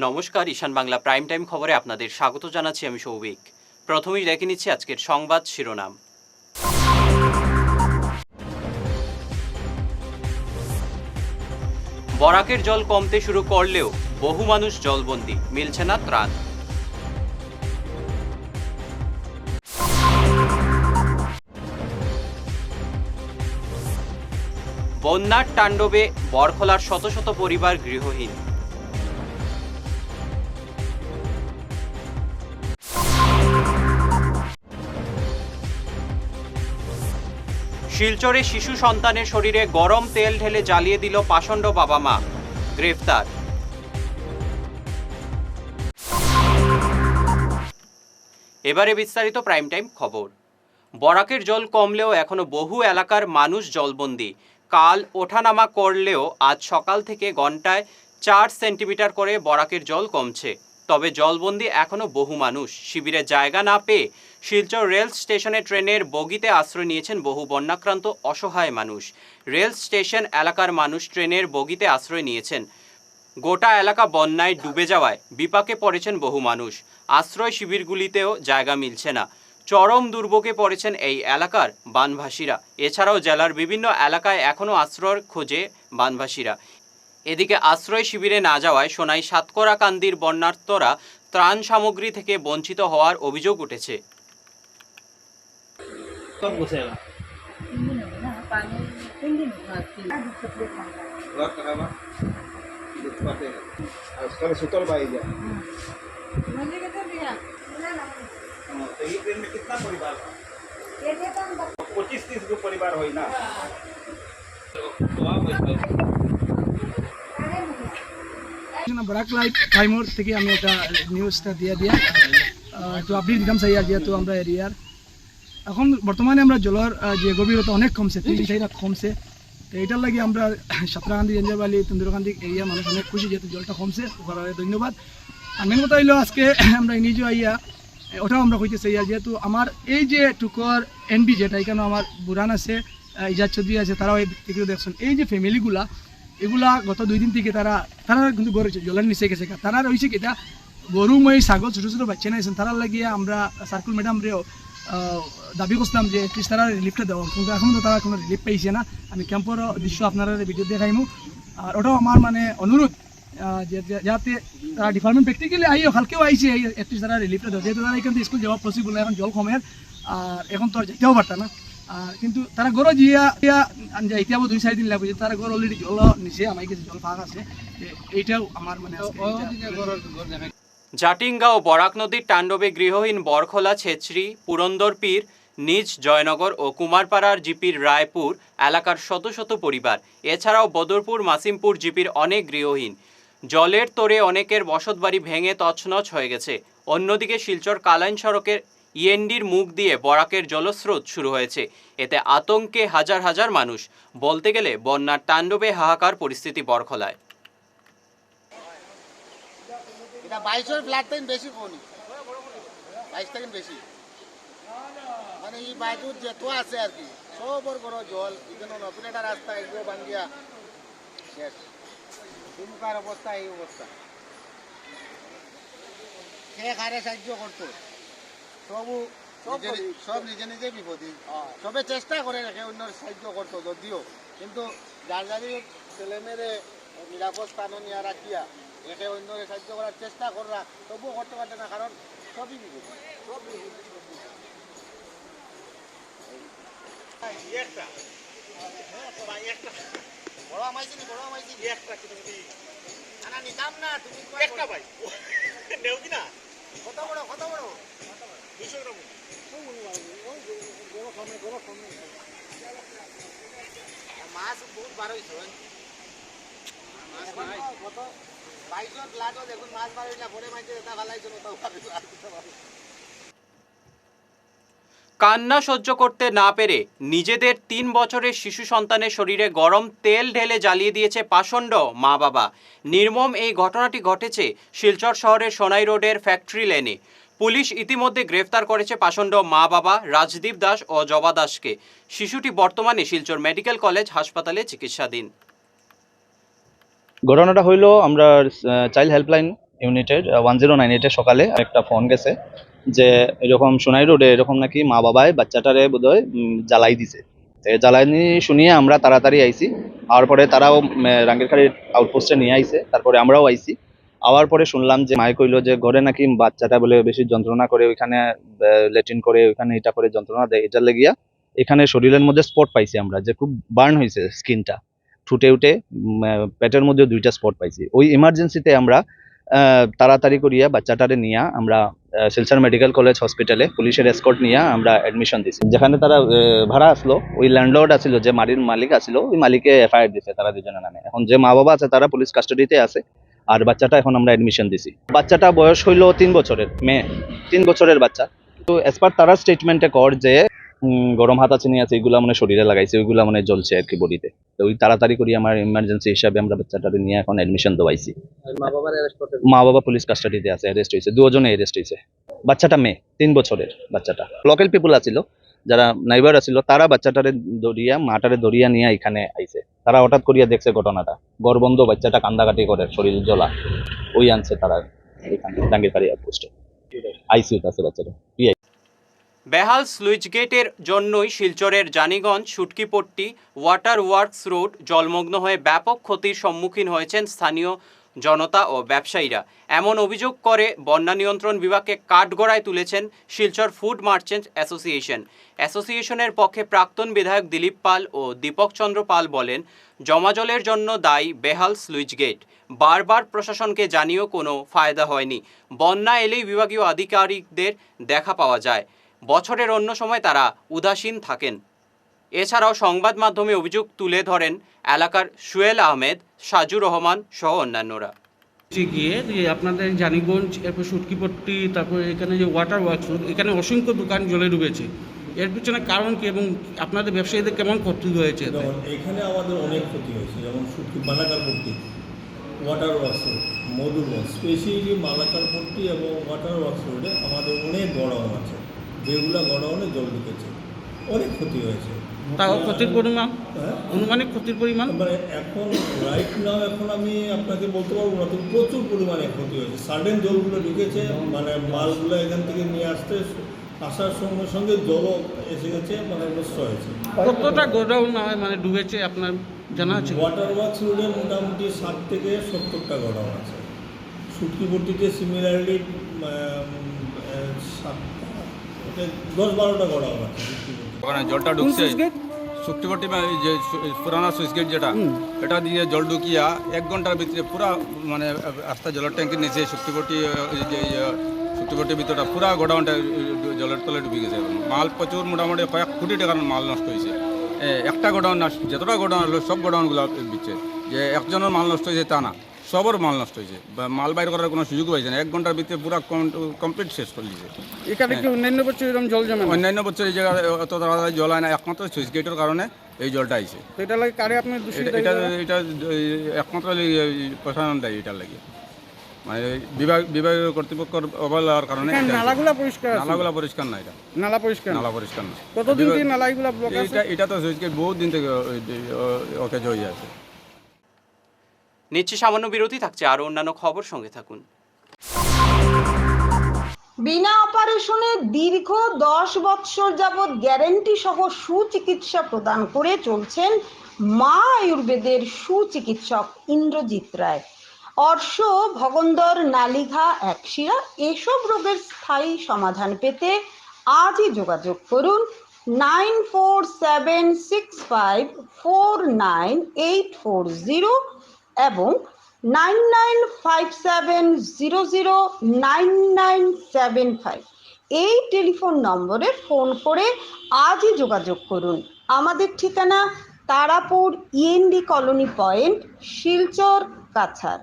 নমস্কার, ঈশান Bangla prime time খবরে আপনাদের স্বাগত জানাচ্ছি আমি সৌভিক। প্রথমেই দেখে নিচ্ছি আজকের সংবাদ শিরোনাম। বরাকের জল কমতে শুরু করলেও বহু মানুষ জলবন্দী, মিলছে না ত্রাণ। বন্যার তাণ্ডবে বরখলার শত শত পরিবার গৃহহীন। শিলচরে শিশু সন্তানের শরীরে গরম তেল ঢেলে জ্বালিয়ে দিল পাষণ্ড বাবা মা, গ্রেফতার। এবারে বিস্তারিত প্রাইম টাইম খবর। বরাকের জল কমলেও এখনো বহু এলাকার মানুষ জলবন্দী। কাল ওঠানামা করলেও আজ সকাল থেকে ঘন্টায় 4 সেন্টিমিটার করে বরাকের জল কমছে। তবে জলবন্দী এখনো বহু মানুষ। শিবিরে জায়গা না পেয়ে শিলচর রেল স্টেশনে ট্রেনের বগিতে আশ্রয় নিয়েছেন বহু বন্যাক্রান্ত অসহায় মানুষ। রেল স্টেশন এলাকার মানুষ ট্রেনের বগিতে আশ্রয় নিয়েছেন। গোটা এলাকা বন্যায় ডুবে যাওয়ায় বিপাকে পড়েছেন বহু মানুষ। আশ্রয় শিবিরগুলিতেও জায়গা মিলছে না। চরম দুর্ভোগে পড়েছেন এই এলাকার বানভাসীরা। এছাড়াও জেলার বিভিন্ন এলাকায় এখনও আশ্রয়ের খোঁজে বানভাসীরা। এদিকে আশ্রয় শিবিরে না যাওয়ায় সোনাই সাতকরাকান্দির বন্যার্তরা ত্রাণ সামগ্রী থেকে বঞ্চিত হওয়ার অভিযোগ উঠেছে। कितना परिवार 25-30 गो परिवार हो ना। বরাক লাইভ টাইমর থেকে আমি একটা নিউজটা দিয়ে একটু আপডেট দিতাম চাই। যেহেতু আমরা এরিয়ার এখন বর্তমানে আমরা জলের যে গভীরতা অনেক কমছে, 3 কমছে। তো এইটার লাগে আমরা সাতরাকান্দি, জঞ্জাবালি, তন্দুরকান্দি এরিয়া মানুষ অনেক খুশি যেহেতু জলটা কমছে। ধন্যবাদ। আর মেন কথা হইলো আজকে আমরা নিজে আইয়া ওটাও আমরা কইতে চাই, যেহেতু আমার এই যে টুকর এনবি যেটা এখানে আমার বুড়ান আছে, ইজাজ চৌধুরী আছে, তারাও এই থেকে দেখছেন এই যে ফ্যামিলিগুলা এগুলা গত 2 দিন থেকে তারা কিন্তু গড়ে জলের নিচে গেছে। তারা রয়েছে কি এটা গরু মই ছাগল ছোটো ছোটো বাচ্চা নাইছেন, তারা লাগিয়ে আমরা সার্কুল ম্যাডাম রেও দাবি করছিলাম যে প্লিজ তারা রিলিফটা দেওয়া, কিন্তু এখন তো তারা কোনো রিলিফ পাইছে না। আমি ক্যাম্পের দৃশ্য আপনারা ভিডিও দেখাইমু। আর ওটাও আমার মানে অনুরোধ যাতে তারা ডিপার্টমেন্ট প্র্যাকটিক্যালি আইও কালকেও আইসে এটলিস্ট তারা রিলিফটা দেওয়া, যেহেতু তারা এখান থেকে স্কুল যাওয়া পসিবল এখন জল কমের। আর এখন তো আর যেতেও পারত না। কিন্তু তারা গড় জিয়া এতিয়া 2-4 দিন লাগবে, তারা গড় অলরেডি জল নিচে আমার কাছে জল ফাঁক আছে। এইটাও আমার মানে জাটিঙ্গা ও বরাক নদীর তাণ্ডবে গৃহহীন বরখোলা, ছেচরি, পুরন্দরপীর, নিজ জয়নগর ও কুমারপাড়ার জিপির রায়পুর এলাকার শত শত পরিবার। এছাড়াও বদরপুর, মাসিমপুর জিপির অনেক গৃহহীন। জলের তোরে অনেকের বসতবাড়ি ভেঙে তছনছ হয়ে গেছে। অন্যদিকে শিলচর কালাইন সড়কের ইএনডির মুখ দিয়ে বরাকের জলস্রোত শুরু হয়েছে। এতে আতঙ্কে হাজার হাজার মানুষ। বলতে গেলে বন্যার তাণ্ডবে হাহাকার পরিস্থিতি বরখলায়। এটা 22 ফ্ল্যাট টাইম বেশি কোনি 22 টাইম বেশি মানে এই বাইজুর যেত আছে আর কি সবর বড় জল এখানে নতুনটা রাস্তা এগুলো বাঙ্গিয়া শেষ। দুমকার অবস্থা এই অবস্থা। কে খারে সাহায্য করতো সব নিজে নিজে বিপদী। সবে চেষ্টা করে রেখে অন্য সাহায্য করতো যদিও, কিন্তু যার যারি ছেলেমেয়েরে নিরাপদ স্থানে নিয়ে রাখিয়া একে অন্য সাহায্য করার চেষ্টা করা তবুও করতে পারছে না, কারণ সবই বিপদ। বড় আমাইছি নিতাম না তুমি একটা ভাই নেও কিনা কত বড় 200 গ্রাম মাছ বহুত বার হয়েছে কত 22 লাখ দেখুন মাছ বার হইলা পরে মাইছে তা ভালাইছিল তাও কান্না সহ্য করতে না পেরে নিজেদের 3 বছরের শিশু সন্তানের শরীরে গরম তেল ঢেলে জ্বালিয়ে দিয়েছে পাষণ্ড মা বাবা। নির্মম এই ঘটনাটি ঘটেছে শিলচর শহরের সোনাই রোডের ফ্যাক্টরি লেনে। পুলিশ ইতিমধ্যে গ্রেফতার করেছে পাষণ্ড মা বাবা রাজদীপ দাস ও জবা দাসকে। শিশুটি বর্তমানে শিলচর মেডিকেল কলেজ হাসপাতালে চিকিৎসাধীন। ঘটনাটা হইল আমরা চাইল্ড হেল্পলাইন ইউনিটের 1098-এ সকালে একটা ফোন গেছে যে এরকম সোনাই রোডে এরকম নাকি মা বাবায় বাচ্চাটারে বোধহয় জ্বালাই দিছে। তো জ্বালানি শুনিয়ে আমরা তাড়াতাড়ি আইছি। আর পরে তারাও রাঙ্গিরখাড়ির আউটপোস্টে নিয়ে আইছে, তারপরে আমরাও আইছি। আওয়ার পরে শুনলাম যে মাই কইলো যে ঘরে নাকি বাচ্চাটা বলে বেশি যন্ত্রণা করে, ওইখানে লেট্রিন করে, ওইখানে এটা করে যন্ত্রণা দেয়। এটার লেগিয়া এখানে শরীরের মধ্যে স্পট পাইছি আমরা, যে খুব বার্ন হয়েছে স্কিনটা, ঠুটে উঠে পেটের মধ্যে 2টা স্পট পাইছি। ওই ইমার্জেন্সিতে আমরা তাড়াতাড়ি করিয়া বাচ্চাটারে নিয়ে আমরা শিলচর মেডিকেল কলেজ হসপিটালে পুলিশের এসকর্ট নিয়ে আমরা অ্যাডমিশন দিছি। যেখানে তারা ভাড়া আসলো, ওই ল্যান্ডলর্ড আছিল, যে বাড়ির মালিক আসলো, ওই মালিকে এফআইআর দিছে তারা দুজনের নামে। এখন যে মা বাবা আছে তারা পুলিশ কাস্টাডিতে আছে, আর বাচ্চাটা এখন আমরা অ্যাডমিশন দিছি। বাচ্চাটা বয়স হইল 3 বছরের, মেয়ে 3 বছরের বাচ্চা। তো এজ পার তারা স্টেটমেন্টে কর যে গরম হাতা চিনি আছে, এগুলা মানে শরীরে লাগাইছে, ওইগুলা মানে জ্বলছে আর কি বডিতে। তো ওই তাড়াতাড়ি করি আমার ইমার্জেন্সি হিসাবে আমরা বাচ্চাটাকে নিয়ে এখন অ্যাডমিশন দেওয়াইছি। মা বাবা পুলিশ কাস্টাডিতে আছে, অ্যারেস্ট হয়েছে, দুজনে অ্যারেস্ট হয়েছে। বাচ্চাটা মেয়ে, 3 বছরের বাচ্চাটা। লোকাল পিপুল আছিল, যারা নাইবার আছিল, তারা বাচ্চাটারে দরিয়া মাটারে দরিয়া নিয়ে এখানে আইছে। তারা হঠাৎ করিয়া দেখছে ঘটনাটা, গড়বন্ধ, বাচ্চাটা কান্দাকাটি করে, শরীর জ্বলা, ওই আনছে তারা এখানে রাঙ্গিরখাড়ি আউটপোস্টে। আইসিইউতে আছে বাচ্চাটা। বেহাল স্লুইস গেটের জন্যই শিলচরের জানিগঞ্জ সুটকিপট্টি ওয়াটার ওয়ার্কস রোড জলমগ্ন হয়ে ব্যাপক ক্ষতির সম্মুখীন হয়েছেন স্থানীয় জনতা ও ব্যবসায়ীরা। এমন অভিযোগ করে বন্যা নিয়ন্ত্রণ বিভাগকে কাঠগড়ায় তুলেছেন শিলচর ফুড মার্চেন্ট অ্যাসোসিয়েশন। অ্যাসোসিয়েশনের পক্ষে প্রাক্তন বিধায়ক দিলীপ পাল ও দীপক চন্দ্র পাল বলেন, জমাজলের জন্য দায়ী বেহাল স্লুইস গেট। বারবার প্রশাসনকে জানিয়েও কোনো ফায়দা হয়নি। বন্যা এলেই বিভাগীয় আধিকারিকদের দেখা পাওয়া যায়, বছরের অন্য সময় তারা উদাসীন থাকেন। এছাড়াও সংবাদ মাধ্যমে অভিযোগ তুলে ধরেন এলাকার সুয়েল আহমেদ, সাজু রহমান সহ অন্যান্যরা। গিয়ে যে আপনাদের জানিগঞ্জ, এরপর সুটকিপট্টি, তারপর এখানে যে ওয়াটার ওয়ার্কস রোড, এখানে অসংখ্য দোকান জলে ডুবেছে। এর পিছনে কারণ কি এবং আপনাদের ব্যবসায়ীদের কেমন ক্ষতি হয়েছে? এখানে আমাদের অনেক ক্ষতি হয়েছে, যেমন সুটকি মালাকারপট্টি, ওয়াটার ওয়ার্কস রোড, মধুর ওয়ার্কস, স্পেশালি মালাকারপট্টি এবং ওয়াটার ওয়ার্কস রোডে আমাদের অনেক গোডাউন আছে, যেগুলো গোডাউনে জল ঢুকেছে, অনেক ক্ষতি হয়েছে। তাও ক্ষতির পরিমাণ, আনুমানিক ক্ষতির পরিমাণ মানে এখন রাইট নাও এখন আমি আপনাকে বলতে পারবো না, তো প্রচুর পরিমাণে ক্ষতি হয়েছে। সাডেন জলগুলো ঢুকেছে, মানে মালগুলো এখান থেকে নিয়ে আসার সঙ্গে সঙ্গে জলও এসে গেছে, মানে নষ্ট হয়েছে। কতটা গোডাউন মানে ডুবেছে আপনার জানা আছে? ওয়াটার ওয়ার্কস রোডে মোটামুটি 60 থেকে 70টা গোডাউন আছে। সুটকিপট্টিতে সিমিলারলি 10-12টা গোডাউন আছে। ওখানে জলটা ঢুকছে সুটকিপট্টি, যে পুরানা সুইচ গেট যেটা, এটা দিয়ে জল ঢুকিয়া 1 ঘন্টার ভিতরে পুরা মানে রাস্তা জলের ট্যাঙ্কির নিচে সুটকিপট্টির ভিতরটা পুরা গোডাউনটা জলের তলে ডুবে গেছে। মাল প্রচুর, মোটামুটি কয়েক কোটি টাকার মাল নষ্ট হয়েছে। একটা গোডাউন না, যতটা গোডাউন হলো সব গোডাউনগুলো দিচ্ছে। যে একজনের মাল নষ্ট হয়েছে তা না, সবার মাল নষ্ট হয়েছে। মাল বাইর করার কোনো সুযোগ হয়েছে না, 1 ঘন্টার ভিতরে পুরো কমপ্লিট শেষ করে দিয়েছে। এখানে কি অন্যান্য বছর এরকম জল জমে? অন্যান্য বছর এই জায়গায় অত তাড়াতাড়ি জল হয় না, একমাত্র সুইচ গেটের কারণে এই জলটা আইছে। এটা লাগে কারে আপনার এটা একমাত্র প্রশাসন দেয় এটার লাগে, মানে বিভাগীয় কর্তৃপক্ষের অবহেলার কারণে। নালাগুলা পরিষ্কার না, এটা নালা পরিষ্কার না। কতদিন থেকে নালাগুলা ব্লক আছে? এটা তো সুইচ গেট বহুত দিন থেকে ওকে হয়ে আছে। নিচ্ছে সামান্য বিরতি, থাকছে আরও অন্যান্য খবর, সঙ্গে থাকুন। বিনা অপারেশনে দীর্ঘ 10 বৎসর যাবৎ গ্যারেন্টি সহ সুচিকিৎসা প্রদান করে চলছেন মা আয়ুর্বেদের সুচিকিৎসক ইন্দ্রজিৎ রায়। অর্শ, ভগন্দর, নালিঘা, একশিরা এসব রোগের স্থায়ী সমাধান পেতে আজই যোগাযোগ করুন 9476549840 এবং 9957009975 এই টেলিফোন নম্বরে ফোন করে আজই যোগাযোগ করুন। আমাদের ঠিকানা Tarapur END colony point, Silchar, Cachar.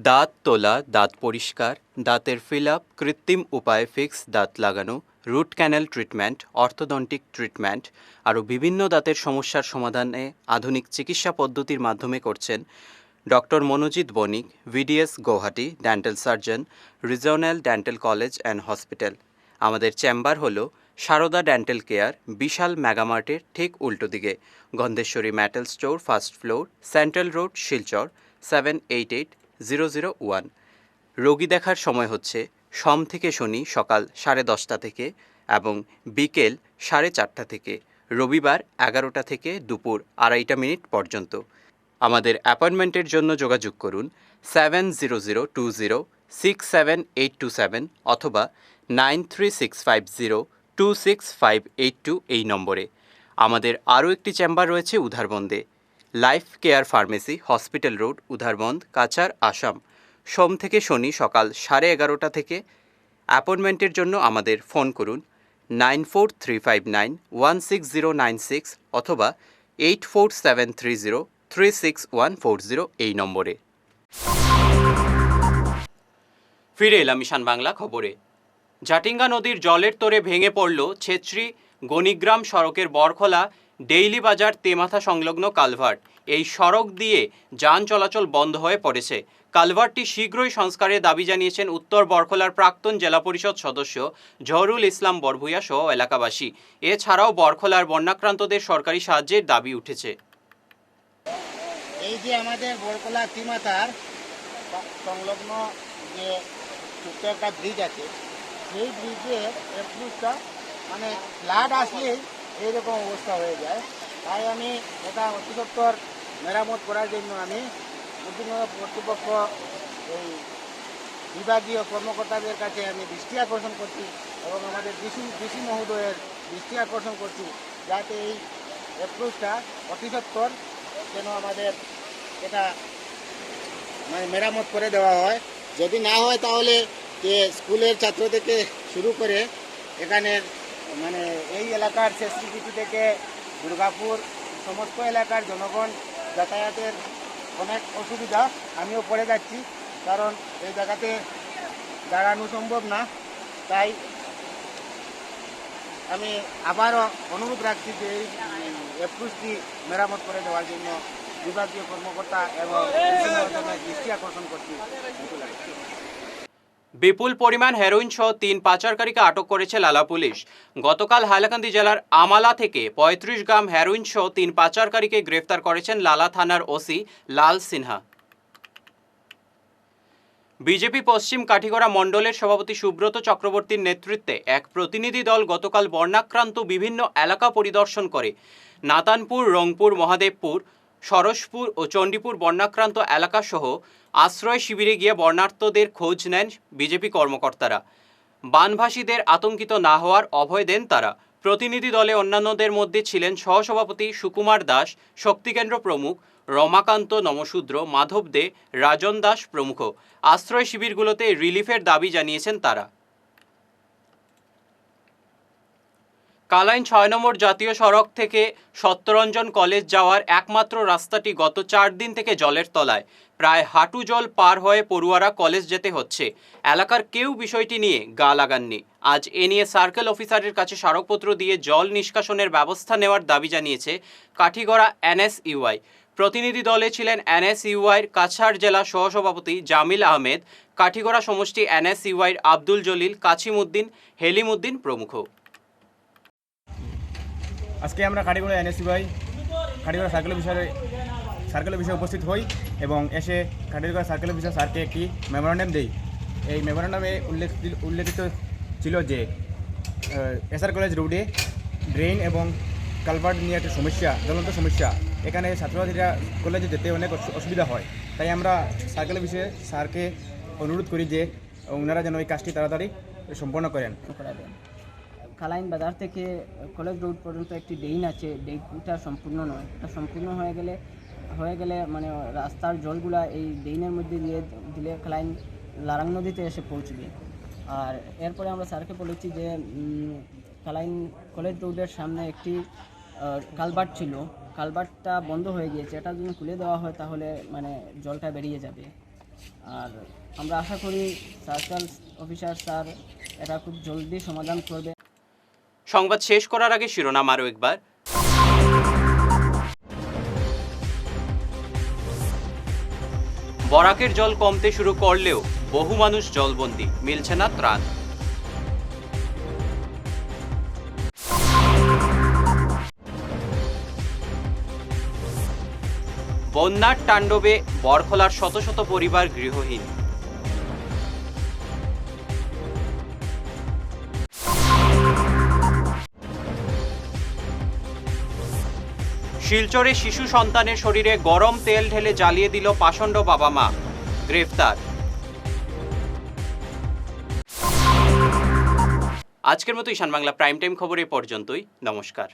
দাঁত তোলা, দাঁত পরিষ্কার, দাঁতের ফিল আপ, কৃত্রিম উপায়ে ফিক্স দাঁত লাগানো, root canal treatment, orthodontic treatment, আরও বিভিন্ন দাঁতের সমস্যার সমাধানে আধুনিক চিকিৎসা পদ্ধতির মাধ্যমে করছেন doctor Manojit Banik, BDS Guwahati, dental surgeon, regional dental college and hospital. আমাদের চেম্বার হলো সারদা ডেন্টাল কেয়ার, বিশাল মেগামার্টের ঠিক উল্টো দিকে, Gandheswari metal store, first floor, central road, Silchar 788001। রোগী দেখার সময় হচ্ছে সোম থেকে শনি সকাল 10:30 থেকে এবং বিকেল 4:30 থেকে, রবিবার 11টা থেকে দুপুর 2:30 পর্যন্ত। আমাদের অ্যাপয়েন্টমেন্টের জন্য যোগাযোগ করুন 7002067827 অথবা 9365026582 এই নম্বরে। আমাদের আরও একটি চেম্বার রয়েছে উধারবন্দে, life care pharmacy, hospital road, Udharbond, Cachar, Assam. সোম থেকে শনি সকাল 11:30 থেকে। অ্যাপয়েন্টমেন্টের জন্য আমাদের ফোন করুন 9435916096 অথবা 8473036140 এই নম্বরে। ফিরে এলাম ঈশান বাংলা খবরে। জাটিঙ্গা নদীর জলের তোরে ভেঙে পড়ল ছেত্রী গণিগ্রাম সড়কের বরখলা ডেইলি বাজার তেমাথা সংলগ্ন কালভার্ট। এই সড়ক দিয়ে যান চলাচল বন্ধ হয়ে পড়েছে। কালভার্টটি শীঘ্রই সংস্কারের দাবি জানিয়েছেন উত্তর বরখলার প্রাক্তন জেলা পরিষদ সদস্য জহরুল ইসলাম বরভূয়া সহ এলাকাবাসী। এছাড়াও বরখলার বন্যাক্রান্তদের সরকারি সাহায্যের দাবি উঠেছে। এই যে আমাদের বরকলা তিমাতার সংলগ্ন যে ছোট্ট একটা ব্রিজ আছে, সেই ব্রিজের একটুটা মানে ফ্লাড আসলেই এইরকম অবস্থা হয়ে যায়। তাই আমি এটা অতি সত্বর মেরামত করার জন্য আমি কর্তৃপক্ষ এই বিভাগীয় কর্মকর্তাদের কাছে আমি দৃষ্টি আকর্ষণ করছি এবং আমাদের ডিসি মহোদয়ের দৃষ্টি আকর্ষণ করছি যাতে এই অ্যাপ্রোচটা অতি সত্বর যেন আমাদের এটা মানে মেরামত করে দেওয়া হয়। যদি না হয় তাহলে যে স্কুলের ছাত্র থেকে শুরু করে এখানের মানে এই এলাকার শেষরিপিটি থেকে দুর্গাপুর সমস্ত এলাকার জনগণ যাতায়াতের অনেক অসুবিধা আমিও পড়ে যাচ্ছি, কারণ এই জায়গাতে দাঁড়ানো সম্ভব না। তাই আমি আবারও অনুরোধ রাখছি যে এই অ্যাপ্রোচটি মেরামত করে দেওয়ার জন্য বিভাগীয় কর্মকর্তা এবং দৃষ্টি আকর্ষণ করছি। বিপুল পরিমাণ হেরোইন সহ 3 পাচারকারীকে আটক করেছে লালা পুলিশ। গতকাল হাইলাকান্দি জেলার আমালা থেকে 35 গ্রাম হেরোইন সহ 3 পাচারকারীকে গ্রেফতার করেছেন লালা থানার ওসি লাল সিনহা। বিজেপি পশ্চিম কাঠিগড়া মণ্ডলের সভাপতি সুব্রত চক্রবর্তীর নেতৃত্বে এক প্রতিনিধি দল গতকাল বন্যাক্রান্ত বিভিন্ন এলাকা পরিদর্শন করে নাতানপুর, রংপুর, মহাদেবপুর, সরসপুর ও চণ্ডীপুর বন্যাক্রান্ত এলাকাসহ আশ্রয় শিবিরে গিয়ে বন্যার্তদের খোঁজ নেন বিজেপি কর্মকর্তারা। বানভাসীদের আতঙ্কিত না হওয়ার অভয় দেন তারা। প্রতিনিধি দলে অন্যান্যদের মধ্যে ছিলেন সহসভাপতি সুকুমার দাস, শক্তিকেন্দ্র প্রমুখ, রমাকান্ত নমশূদ্র, মাধব দে, রাজন দাস প্রমুখ। আশ্রয় শিবিরগুলোতে রিলিফের দাবি জানিয়েছেন তারা। কালাইন 6 নম্বর জাতীয় সড়ক থেকে সত্যরঞ্জন কলেজ যাওয়ার একমাত্র রাস্তাটি গত 4 দিন থেকে জলের তলায়। প্রায় হাঁটু জল পার হয়ে পড়ুয়ারা কলেজ যেতে হচ্ছে। এলাকার কেউ বিষয়টি নিয়ে গা লাগাননি। আজ এ নিয়ে সার্কেল অফিসারের কাছে স্মারকপত্র দিয়ে জল নিষ্কাশনের ব্যবস্থা নেওয়ার দাবি জানিয়েছে কাঠিগড়া NSUI। প্রতিনিধি দলে ছিলেন NSUIর কাছাড় জেলা সহসভাপতি জামিল আহমেদ, কাঠিগড়া সমষ্টি NSUIর আব্দুল জলিল, কাছিমউদ্দিন, হেলিমউদ্দিন প্রমুখ। আজকে আমরা কাঠিগড়া NSUI কাঠিগড়া সার্কেল অফিসে উপস্থিত হই এবং এসে কাঠিগড়া সার্কেল অফিসার স্যারকে একটি মেমোরান্ডাম দেই। এই মেমোরান্ডামে উল্লেখিত ছিল যে SR কলেজ রোডে ড্রেন এবং কালভার্ট নিয়ে একটা সমস্যা, জ্বলন্ত সমস্যা। এখানে ছাত্রছাত্রীরা কলেজে যেতে অনেক অসুবিধা হয়। তাই আমরা সার্কেল অফিসে স্যারকে অনুরোধ করি যে ওনারা যেন এই কাজটি তাড়াতাড়ি সম্পন্ন করেন। কালাইন বাজার থেকে কলেজ রোড পর্যন্ত একটি ড্রেন আছে, ড্রেনটা সম্পূর্ণ নয়। এটা সম্পূর্ণ হয়ে গেলে মানে রাস্তার জলগুলা এই ড্রেনের মধ্যে দিয়ে দিলে কালাইন লারাং নদীতে এসে পৌঁছবে। আর এরপরে আমরা স্যারকে বলেছি যে কালাইন কলেজ রোডের সামনে একটি কালভার্ট ছিল, কালভার্টটা বন্ধ হয়ে গিয়েছে। এটা যদি খুলে দেওয়া হয় তাহলে মানে জলটা বেরিয়ে যাবে। আর আমরা আশা করি সার্কেল অফিসার স্যার এটা খুব জলদি সমাধান করবে। সংবাদ শেষ করার আগে শিরোনাম আরও একবার। বরাকের জল কমতে শুরু করলেও বহু মানুষ জলবন্দী, মিলছে না ত্রাণ। বন্যার তাণ্ডবে বরখলার শত শত পরিবার গৃহহীন। শিলচরে শিশু সন্তানের শরীরে গরম তেল ঢেলে জ্বালিয়ে দিল পাষণ্ড বাবা মা, গ্রেফতার। আজকের মতো ঈশান বাংলা প্রাইম টাইম খবর এ পর্যন্তই। নমস্কার।